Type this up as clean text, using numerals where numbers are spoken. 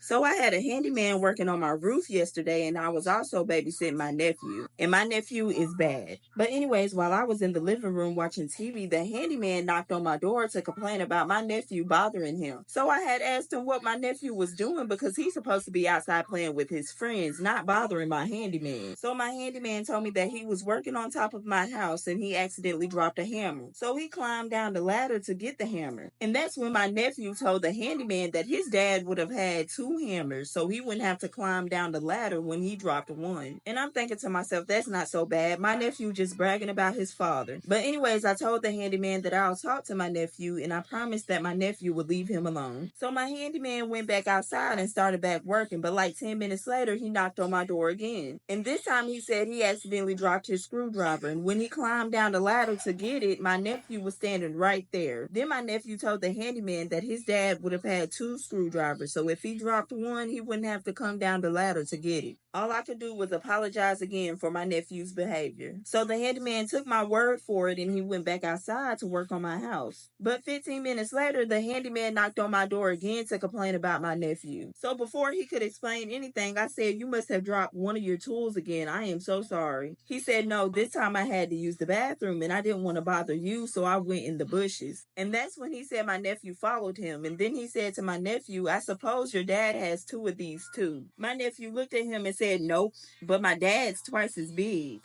So I had a handyman working on my roof yesterday, and I was also babysitting my nephew. And my nephew is bad. But anyways, while I was in the living room watching TV, the handyman knocked on my door to complain about my nephew bothering him. So I had asked him what my nephew was doing because he's supposed to be outside playing with his friends, not bothering my handyman. So my handyman told me that he was working on top of my house and he accidentally dropped a hammer. So he climbed down the ladder to get the hammer. And that's when my nephew told the handyman that his dad would have had two hammers, so he wouldn't have to climb down the ladder when he dropped one. And I'm thinking to myself, that's not so bad. My nephew just bragging about his father. But anyways, I told the handyman that I'll talk to my nephew and I promised that my nephew would leave him alone. So my handyman went back outside and started back working, but like 10 minutes later, he knocked on my door again. And this time he said he accidentally dropped his screwdriver. And when he climbed down the ladder to get it, my nephew was standing right there. Then my nephew told the handyman that his dad would have had two screwdrivers, so if he dropped one, he wouldn't have to come down the ladder to get it. All I could do was apologize again for my nephew's behavior. So the handyman took my word for it and he went back outside to work on my house. But 15 minutes later, the handyman knocked on my door again to complain about my nephew. So before he could explain anything, I said, "You must have dropped one of your tools again. I am so sorry." He said, "No, this time I had to use the bathroom and I didn't want to bother you, so I went in the bushes." And that's when he said my nephew followed him. And then he said to my nephew, "I suppose your dad has two of these too." My nephew looked at him and said, "Nope, but my dad's twice as big."